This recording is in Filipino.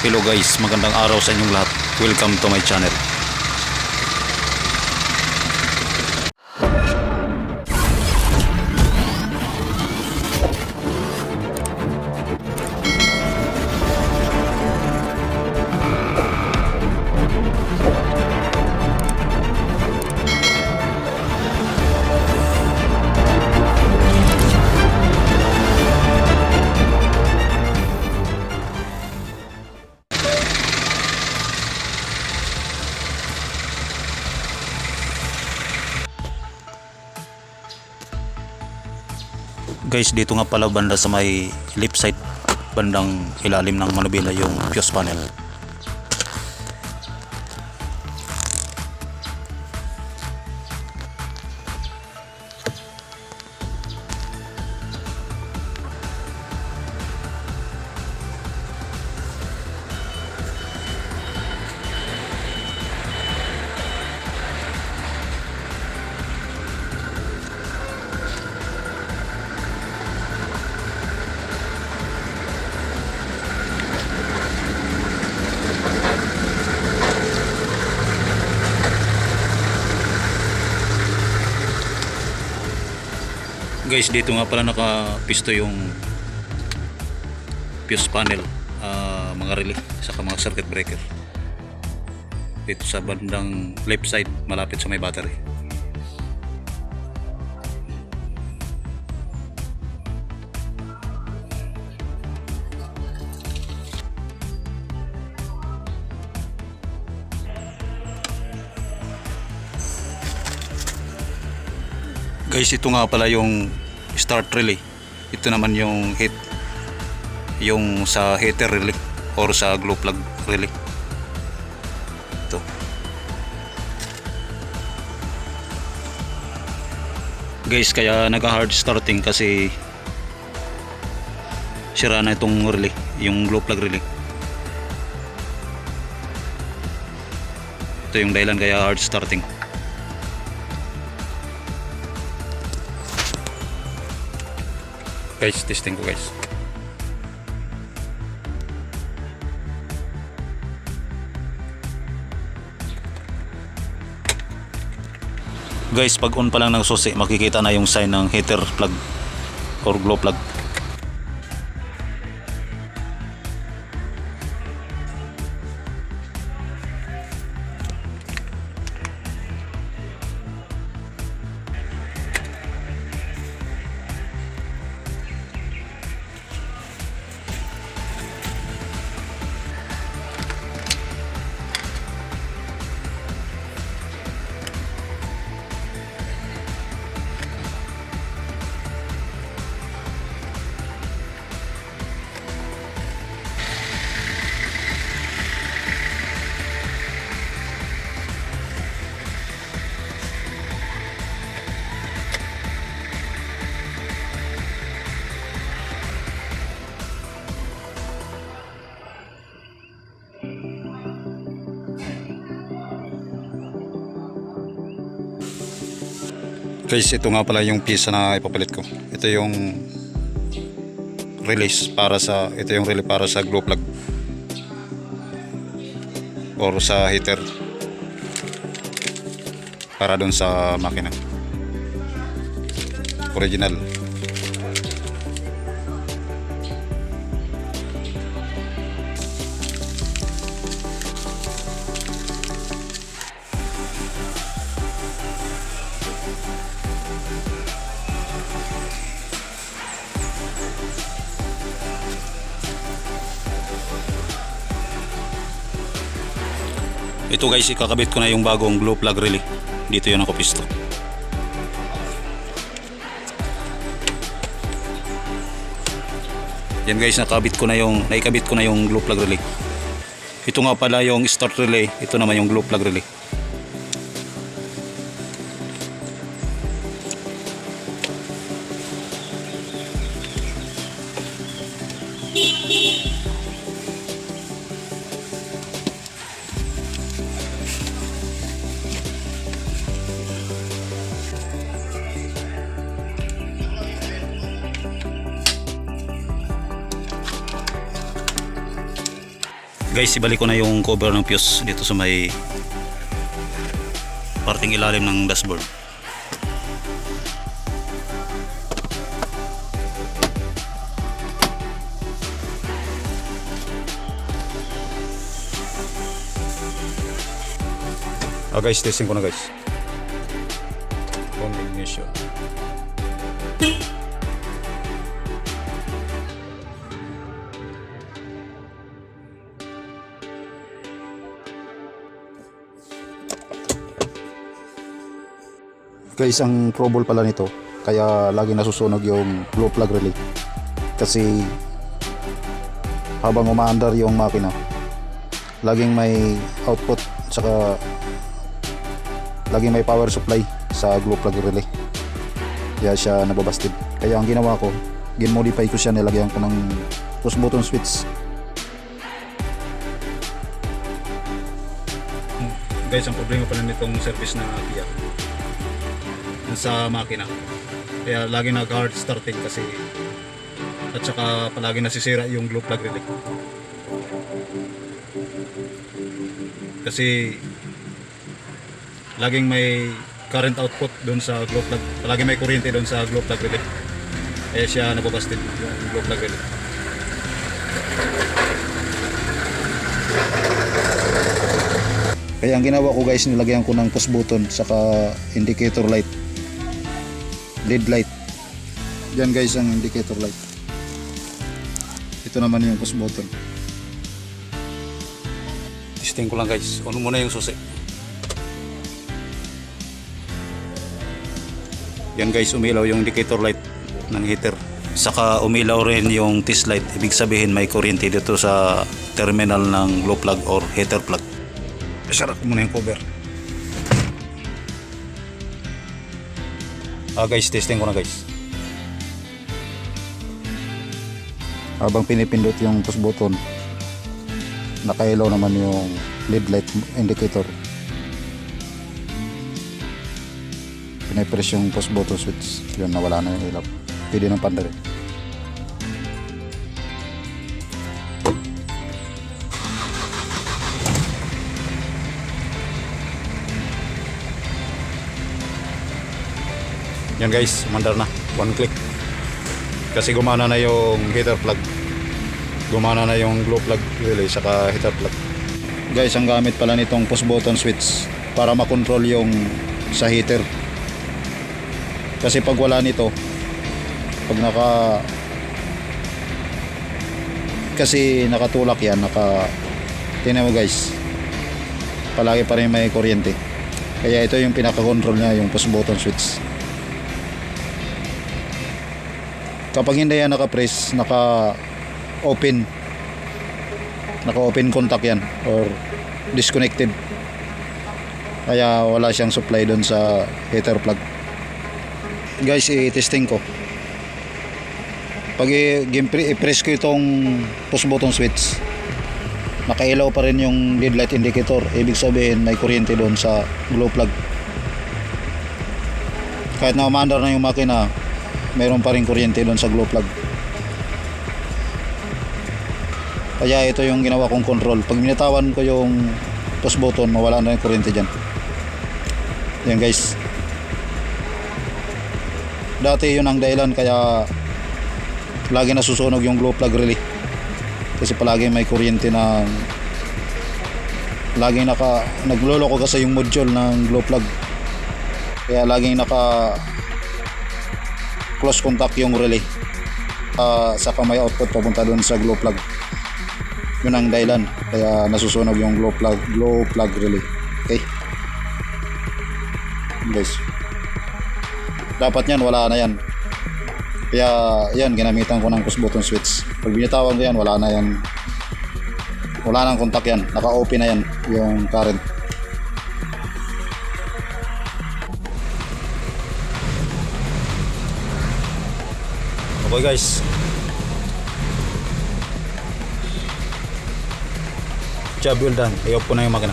Hello guys, magandang araw sa inyong lahat. Welcome to my channel. Guys, dito nga pala banda sa may left side, bandang ilalim ng manubila yung fuse panel. Guys, dito nga pala nakapisto yung fuse panel, mga relay saka mga circuit breaker dito sa bandang left side malapit sa may battery. Guys, ito nga pala yung start relay. Ito naman yung heat, yung sa heater relay or sa glow plug relay. Ito. Guys, kaya nag-hard starting kasi sira na itong relay, yung glow plug relay. Ito yung dahilan kaya hard starting. Guys, testing ko guys. Guys, pag on pa lang ng susi, makikita na yung sign ng heater plug or glow plug. Guys, ito nga pala yung pisa na ipapalit ko. Ito yung release para sa, ito yung relay para sa glow plug or sa heater para doon sa makina original. Ito guys, ikakabit ko na yung bagong glow plug relay. Dito yun nakapisto. Yan guys, naikabit ko na yung glow plug relay. Ito nga pala yung start relay, ito naman yung glow plug relay. Guys, ibalik ko na yung cover ng fuse dito sa may parting ilalim ng dashboard. Guys, testing ko na guys. Combination. Guys, ang trouble pala nito, kaya lagi nasusunog yung glow plug relay. Kasi habang umaandar yung makina, laging may output, saka laging may power supply sa glow plug relay. Kaya siya nababasted. Kaya ang ginawa ko, ginmodify ko siya, nilagyan ko ng push button switch. Guys, ang problema pala nitong service na Kia sa makina, kaya lagi nag-hard starting kasi, at saka palagi nasisira yung glow plug relay kasi laging may current output doon sa glow plug, palagi may kuryente doon sa glow plug relay, kaya siya nababasted yung glow plug relay. Kaya ang ginawa ko guys, nilagyan ko ng push button saka indicator light, LED light. Yan guys ang indicator light. Ito naman yung push button. Testing ko lang guys. On muna yung susi. Yan guys, umilaw yung indicator light ng heater. Saka umilaw rin yung test light. Ibig sabihin may kuryente dito sa terminal ng glow plug or heater plug. Isara ko muna yung cover. Guys, testing ko na guys. Habang pinipindot yung push button, nakailaw naman yung LED light indicator. Pinipress yung push button switch, yun, nawala na yung ilaw. Pwede ng pandari. Yan guys, mandar na. One click. Kasi gumana na yung heater plug. Gumana na yung glow plug relay saka heater plug. Guys, ang gamit pala nitong push button switch para makontrol yung sa heater. Kasi pag wala nito, pag kasi nakatulak yan, tingnan mo guys, palagi pa rin may kuryente. Kaya ito yung pinaka-control niya, yung push button switch. Kapag hindi yan naka-press, naka-open contact yan or disconnected, kaya wala siyang supply doon sa heater plug. Guys, i-testing ko. Pag i-press ko itong push button switch, nakailaw pa rin yung LED light indicator. Ibig sabihin may kuryente doon sa glow plug. Kahit na umaandar na yung makina, mayroon pa rin kuryente doon sa glow plug. Kaya ito yung ginawa kong control. Pag binitawan ko yung push button, mawala na yung kuryente dyan. Yan guys. Dati yun ang dahilan kaya lagi nasusunog yung glow plug relay. Kasi palagi may kuryente na laging nagloloko kasi yung module ng glow plug. Kaya laging close contact yung relay, saka may output papunta doon sa glow plug. Yun ang dahilan kaya nasusunog yung glow plug relay. Okay guys, dapat yan wala na yan. Kaya yan, ginamitan ko ng push button switch. Pag binitawan ko yan, wala nang contact yan, naka-open na yan yung current. Okay guys, job well done. I-off ko na yung makina.